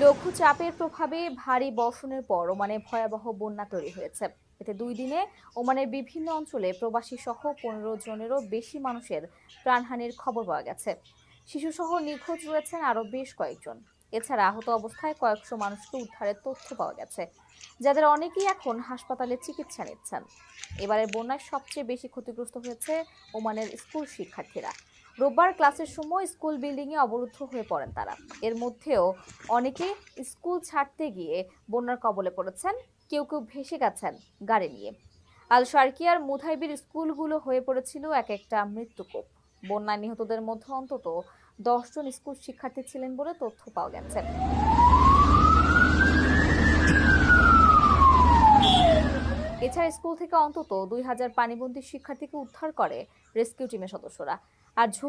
লঘুচাপের প্রভাবে ভারী বর্ষণের পর ওমানে ভয়াবহ বন্যা তৈরি হয়েছে। এতে 2 দিনে ওমানের বিভিন্ন অঞ্চলে প্রবাসী সহ 15 জনেরও বেশি মানুষের প্রাণহানির খবর পাওয়া গেছে। শিশুসহ নিখোঁজ রয়েছেন আরো বেশ কয়েকজন। এছাড়া আহত অবস্থায় কয়েকশো মানুষকে উদ্ধারের তথ্য পাওয়া গেছে, যাদের অনেকেই এখন হাসপাতালে চিকিৎসা নিচ্ছেন। এবারের বন্যায় সবচেয়ে বেশি ক্ষতিগ্রস্ত হয়েছে ওমানের স্কুল শিক্ষার্থীরা। রোববার ক্লাসের সময় স্কুল বিল্ডিং এ অবরুদ্ধ হয়ে পড়েন তারা। এর মধ্যেও অনেকে স্কুল ছাড়তে গিয়ে বন্যার কবলে পড়েছেন, কেউ কেউ ভেসে গেছেন গাড়ি নিয়ে। আল শারকিয়ার মুথাইবির স্কুলগুলো হয়ে পড়েছিল এক একটা মৃত্যুকূপ। বন্যায় নিহতদের মধ্যে অন্তত 10 জন স্কুল শিক্ষার্থী ছিলেন বলে তথ্য পাওয়া গেছে। এছাড়া স্কুল থেকে অন্তত 2000 পানিবন্দী শিক্ষার্থীকে উদ্ধার করে রেস্কিউ টিমের সদস্যরা। আর